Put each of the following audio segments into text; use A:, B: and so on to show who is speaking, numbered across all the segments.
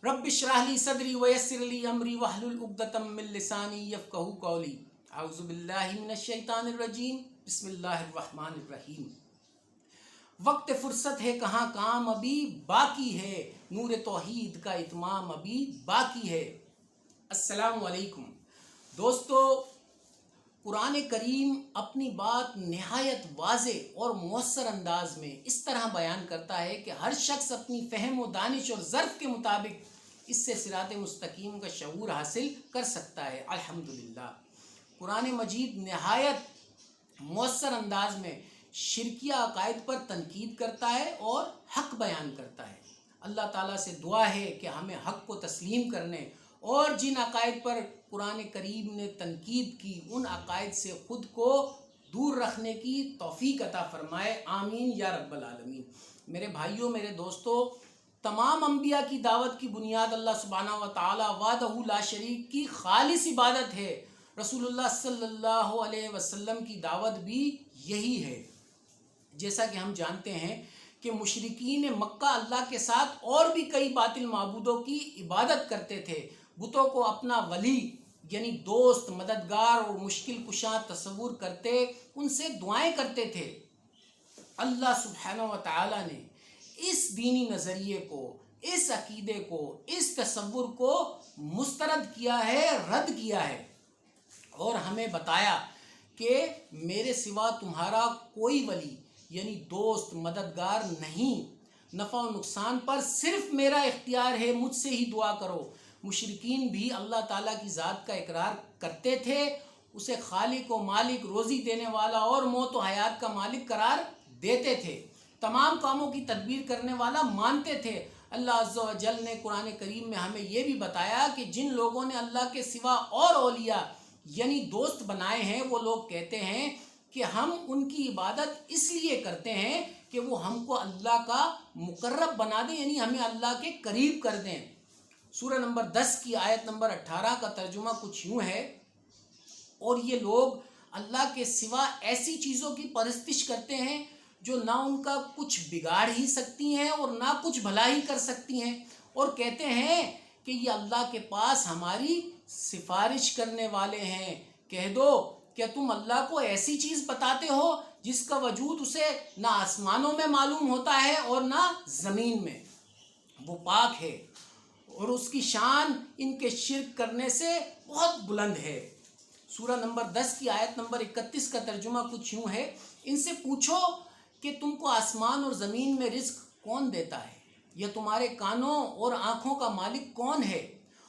A: रब इश्रह ली सदरी वयस्सिर ली अमरी वहलुल उक़दतम मिन लिसानी यफ़क़हू क़ौली। अऊज़ु बिल्लाहि मिनश शैतानिर रजीम। बिस्मिल्लाहिर रहमानिर रहीम। वक्त फुर्सत है कहाँ काम अभी बाकी है, नूर तौहीद का इत्माम अभी बाकी है। अस्सलामु अलैकुम दोस्तों, कुरान करीम अपनी बात नहायत वाज़े और मौसर अंदाज में इस तरह बयान करता है कि हर शख्स अपनी फ़हम व दानिश और ज़र्फ़ के मुताबिक इससे सिरात मुस्तकीम का शऊर हासिल कर सकता है। अल्हम्दुलिल्लाह, कुरान मजीद नहायत मौसर अंदाज में शिरकिया अकायद पर तनकीद करता है और हक़ बयान करता है। अल्लाह ताला से दुआ है कि हमें हक़ को तस्लीम करने और जिन अकायद पर कुरान करीम ने तनकीद की उन अकायद से ख़ुद को दूर रखने की तौफ़ीक अता फ़रमाए। आमीन या रब्बल आलमीन। मेरे भाइयों, मेरे दोस्तों, तमाम अंबिया की दावत की बुनियाद अल्लाह सुब्हानहू व तआला वहदहू ला शरीक की खालिस इबादत है। रसूलुल्लाह सल्लल्लाहु अलैहि वसल्लम की दावत भी यही है। जैसा कि हम जानते हैं कि मुशरिकीन मक्का अल्लाह के साथ और भी कई बातिल माबूदों की इबादत करते थे। बुतों को अपना वली यानी दोस्त, मददगार और मुश्किल कुशा तस्वुर करते, उनसे दुआएं करते थे। अल्लाह सुब्हानहू व तआला ने इस दीनी नज़रिए को, इस अकीदे को, इस तस्वुर को मुस्तरद किया है, रद्द किया है और हमें बताया कि मेरे सिवा तुम्हारा कोई वली यानी दोस्त, मददगार नहीं। नफ़ा और नुकसान पर सिर्फ मेरा इख्तियार है, मुझसे ही दुआ करो। मुशरिकीन भी अल्लाह ताला की ज़ात का इकरार करते थे, उसे खालिक व मालिक, रोज़ी देने वाला और मौत व हयात का मालिक करार देते थे। तमाम कामों की तदबीर करने वाला मानते थे। अल्लाह अज़्ज़ा व जल ने कुरान करीम में हमें ये भी बताया कि जिन लोगों ने अल्लाह के सिवा और औलिया यानी दोस्त बनाए हैं, वो लोग कहते हैं कि हम उनकी इबादत इसलिए करते हैं कि वो हमको अल्लाह का मुकर्रब बना दें, यानी हमें अल्लाह के करीब कर दें। सूरह नंबर 10 की आयत नंबर 18 का तर्जुमा कुछ यूँ है, और ये लोग अल्लाह के सिवा ऐसी चीज़ों की परस्तिश करते हैं जो ना उनका कुछ बिगाड़ ही सकती हैं और ना कुछ भला ही कर सकती हैं, और कहते हैं कि ये अल्लाह के पास हमारी सिफारिश करने वाले हैं। कह दो, क्या तुम अल्लाह को ऐसी चीज़ बताते हो जिसका वजूद उसे ना आसमानों में मालूम होता है और ना ज़मीन में? वो पाक है और उसकी शान इनके शिर्क करने से बहुत बुलंद है। सूरह नंबर 10 की आयत नंबर 31 का तर्जुमा कुछ यूँ है, इनसे पूछो कि तुमको आसमान और ज़मीन में रिज़्क कौन देता है, या तुम्हारे कानों और आँखों का मालिक कौन है,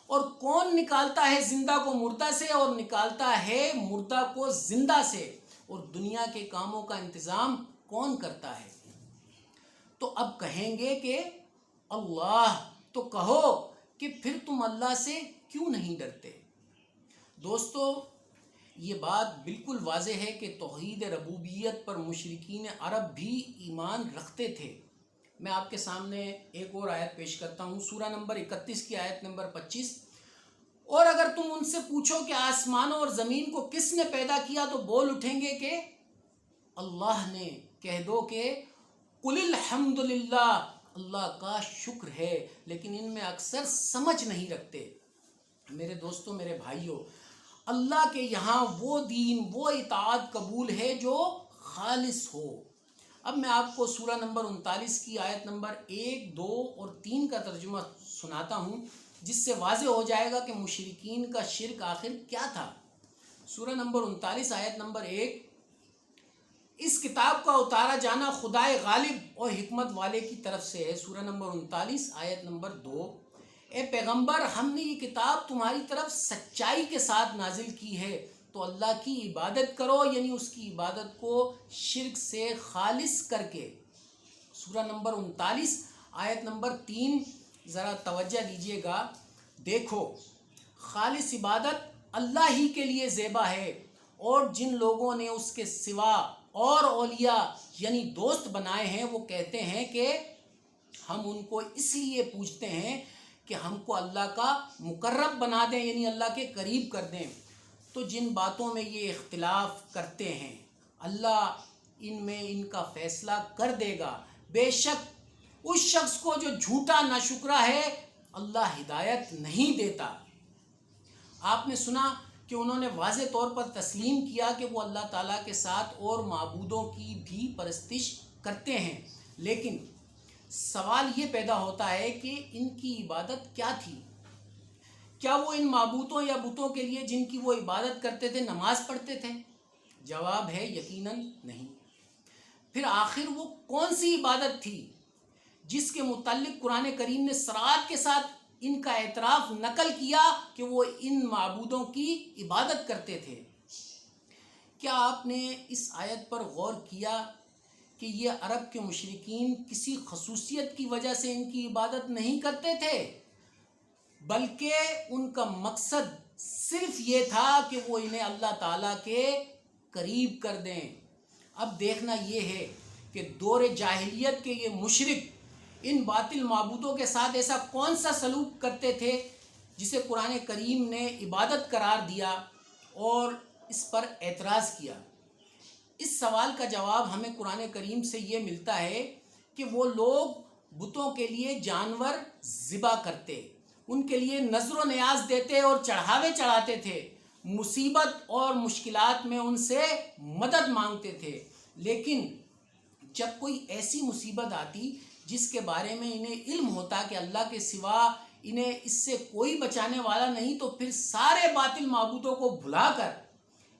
A: और कौन निकालता है ज़िंदा को मुर्दा से और निकालता है मुर्दा को ज़िंदा से, और दुनिया के कामों का इंतज़ाम कौन करता है? तो अब कहेंगे कि अल्लाह, तो कहो कि फिर तुम अल्लाह से क्यों नहीं डरते? दोस्तों, ये बात बिल्कुल वाज़े है कि तौहीद रबूबियत पर मुशरिकीन अरब भी ईमान रखते थे। मैं आपके सामने एक और आयत पेश करता हूँ, सूरह नंबर 31 की आयत नंबर 25। और अगर तुम उनसे पूछो कि आसमानों और ज़मीन को किसने पैदा किया, तो बोल उठेंगे कि अल्लाह ने। कह दो कि कुलिल हम्दुलिल्लाह, अल्लाह का शुक्र है, लेकिन इनमें अक्सर समझ नहीं रखते। मेरे दोस्तों, मेरे भाइयों, अल्लाह के यहाँ वो दीन, वो इताअत कबूल है जो खालिस हो। अब मैं आपको सूरह नंबर 39 की आयत नंबर 1, 2 और 3 का तर्जुमा सुनाता हूँ, जिससे वाज़े हो जाएगा कि मुशरिकीन का शिर्क आखिर क्या था। सूरह नंबर 39 आयत नंबर 1, इस किताब का उतारा जाना खुदाए गालिब और हिकमत वाले की तरफ से है। सूरह नंबर 39 आयत नंबर 2, ए पैगंबर, हमने ये किताब तुम्हारी तरफ सच्चाई के साथ नाजिल की है, तो अल्लाह की इबादत करो, यानी उसकी इबादत को शिर्क से खालिस करके। सूरह नंबर 39 आयत नंबर 3, ज़रा तवज्जो दीजिएगा। देखो, खालिस इबादत अल्लाह ही के लिए ज़ेबा है, और जिन लोगों ने उसके सिवा और औलिया यानी दोस्त बनाए हैं, वो कहते हैं कि हम उनको इसलिए पूजते हैं कि हमको अल्लाह का मुकर्रब बना दें, यानी अल्लाह के करीब कर दें। तो जिन बातों में ये इख्तिलाफ करते हैं, अल्लाह इनमें इनका फ़ैसला कर देगा। बेशक उस शख्स को जो झूठा नाशुक्रा है اللہ ہدایت نہیں دیتا۔ آپ نے سنا کہ انہوں نے واضح طور پر تسلیم کیا کہ وہ اللہ تعالیٰ کے ساتھ اور معبودوں کی بھی پرستش کرتے ہیں، لیکن سوال یہ پیدا ہوتا ہے کہ ان کی عبادت کیا تھی؟ کیا وہ ان معبودوں یا بتوں کے لیے جن کی وہ عبادت کرتے تھے نماز پڑھتے تھے؟ جواب ہے یقیناً نہیں۔ پھر آخر وہ کون سی عبادت تھی جس کے متعلق قرآن کریم نے صراحت کے ساتھ ان کا اعتراف نقل کیا کہ وہ ان معبودوں کی عبادت کرتے تھے؟ کیا آپ نے اس آیت پر غور کیا کہ یہ عرب کے مشرکین کسی خصوصیت کی وجہ سے ان کی عبادت نہیں کرتے تھے، بلکہ ان کا مقصد صرف یہ تھا کہ وہ انہیں اللہ تعالیٰ کے قریب کر دیں۔ اب دیکھنا یہ ہے کہ دور جاہلیت کے یہ مشرک ان باطل معبودوں کے ساتھ ایسا کون سا سلوک کرتے تھے جسے قرآن کریم نے عبادت قرار دیا اور اس پر اعتراض کیا۔ اس سوال کا جواب ہمیں قرآن کریم سے یہ ملتا ہے کہ وہ لوگ بتوں کے لیے جانور ذبح کرتے، ان کے لیے نذر و نیاز دیتے اور چڑھاوے چڑھاتے تھے، مصیبت اور مشکلات میں ان سے مدد مانگتے تھے۔ لیکن جب کوئی ایسی مصیبت آتی جس کے بارے میں انہیں علم ہوتا کہ اللہ کے سوا انہیں اس سے کوئی بچانے والا نہیں، تو پھر سارے باطل معبودوں کو بھلا کر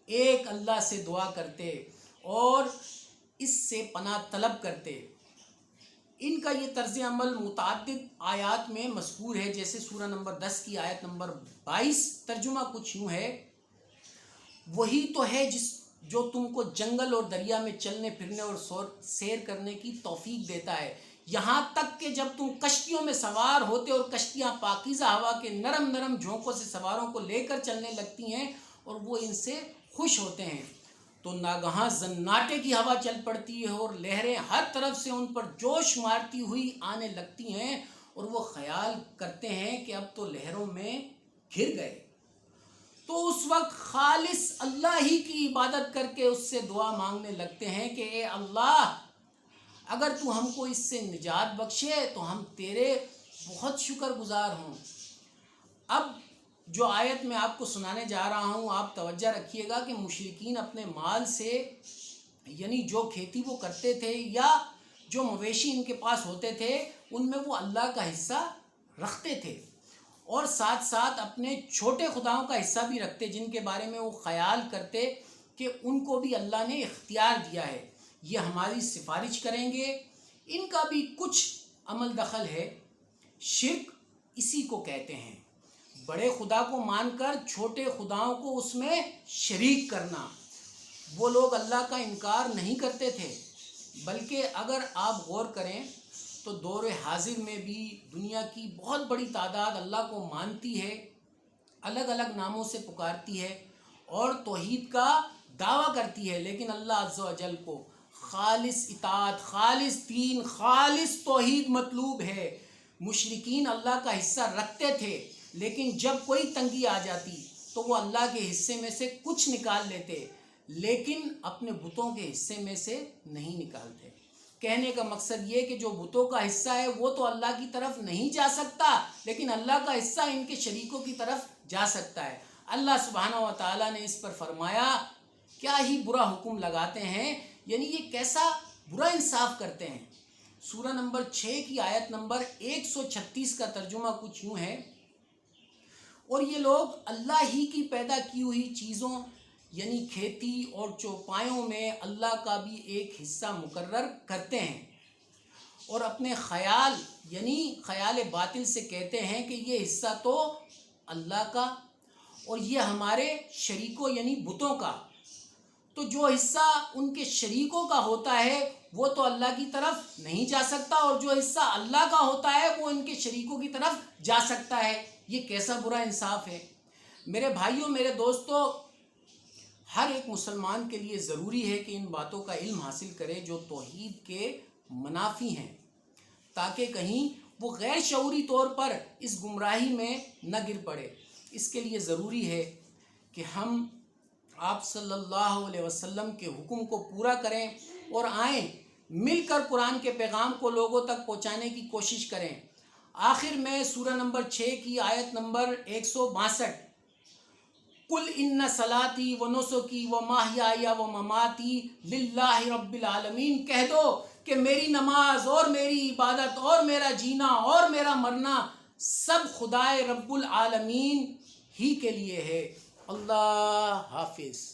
A: ایک اللہ سے دعا کرتے اور اس سے پناہ طلب کرتے۔ ان کا یہ طرز عمل متعدد آیات میں مذکور ہے، جیسے سورہ نمبر 10 کی آیت نمبر 22، ترجمہ کچھ یوں ہے: وہی تو ہے جو تم کو جنگل اور دریا میں چلنے پھرنے اور سیر کرنے کی توفیق دیتا ہے، یہاں تک کہ جب تم کشتیوں میں سوار ہوتے اور کشتیاں پاکیزہ ہوا کے نرم نرم جھونکوں سے سواروں کو لے کر چلنے لگتی ہیں اور وہ ان سے خوش ہوتے ہیں، تو ناگہاں زناٹے کی ہوا چل پڑتی ہے اور لہریں ہر طرف سے ان پر جوش مارتی ہوئی آنے لگتی ہیں اور وہ خیال کرتے ہیں کہ اب تو لہروں میں گھر گئے۔ تو اس وقت خالص اللہ ہی کی عبادت کر کے اس سے دعا مانگنے لگتے ہیں کہ اے اللہ، اگر تو ہم کو اس سے نجات بخشے تو ہم تیرے بہت شکر گزار ہوں۔ اب جو آیت میں آپ کو سنانے جا رہا ہوں، آپ توجہ رکھیے گا کہ مشرکین اپنے مال سے، یعنی جو کھیتی وہ کرتے تھے یا جو مویشی ان کے پاس ہوتے تھے، ان میں وہ اللہ کا حصہ رکھتے تھے اور ساتھ ساتھ اپنے چھوٹے خداؤں کا حصہ بھی رکھتے، جن کے بارے میں وہ خیال کرتے کہ ان کو بھی اللہ نے اختیار دیا ہے، یہ ہماری سفارش کریں گے۔ ان کا بھی کچھ عمل دخل ہے۔ شرک اسی کو کہتے ہیں، بڑے خدا کو مان کر چھوٹے خداؤں کو اس میں شریک کرنا۔ وہ لوگ اللہ کا انکار نہیں کرتے تھے، بلکہ اگر آپ غور کریں تو دور حاضر میں بھی دنیا کی بہت بڑی تعداد اللہ کو مانتی ہے، الگ الگ ناموں سے پکارتی ہے اور توحید کا دعویٰ کرتی ہے، لیکن اللہ عز و جل کو خالص اطاعت، خالص دین، خالص توحید مطلوب ہے۔ مشرکین اللہ کا حصہ رکھتے تھے، لیکن جب کوئی تنگی آ جاتی تو وہ اللہ کے حصے میں سے کچھ نکال لیتے، لیکن اپنے بتوں کے حصے میں سے نہیں نکالتے۔ کہنے کا مقصد یہ کہ جو بتوں کا حصہ ہے وہ تو اللہ کی طرف نہیں جا سکتا، لیکن اللہ کا حصہ ان کے شریکوں کی طرف جا سکتا ہے۔ اللہ سبحانہ و تعالیٰ نے اس پر فرمایا، کیا ہی برا حکم لگاتے ہیں، یعنی یہ کیسا برا انصاف کرتے ہیں۔ سورہ نمبر 6 کی آیت نمبر 136 کا ترجمہ کچھ یوں ہے: اور یہ لوگ اللہ ہی کی پیدا کی ہوئی چیزوں یعنی کھیتی اور چوپایوں میں اللہ کا بھی ایک حصہ مقرر کرتے ہیں اور اپنے خیال یعنی خیال باطل سے کہتے ہیں کہ یہ حصہ تو اللہ کا اور یہ ہمارے شریکوں یعنی بتوں کا۔ تو جو حصہ ان کے شریکوں کا ہوتا ہے وہ تو اللہ کی طرف نہیں جا سکتا، اور جو حصہ اللہ کا ہوتا ہے وہ ان کے شریکوں کی طرف جا سکتا ہے۔ یہ کیسا برا انصاف ہے۔ میرے بھائیوں، میرے دوستوں، ہر ایک مسلمان کے لیے ضروری ہے کہ ان باتوں کا علم حاصل کرے جو توحید کے منافی ہیں، تاکہ کہیں وہ غیر شعوری طور پر اس گمراہی میں نہ گر پڑے۔ اس کے لیے ضروری ہے کہ ہم آپ صلی اللہ علیہ وسلم کے حکم کو پورا کریں اور آئیں مل کر قرآن کے پیغام کو لوگوں تک پہنچانے کی کوشش کریں۔ آخر میں سورہ نمبر 6 کی آیت نمبر 162، قل ان صلاتی و نسکی و ماہیائی و مماتی للہ رب العالمین، کہہ دو کہ میری نماز اور میری عبادت اور میرا جینا اور میرا مرنا سب خدائے رب العالمین ہی کے لیے ہے۔ اللہ حافظ۔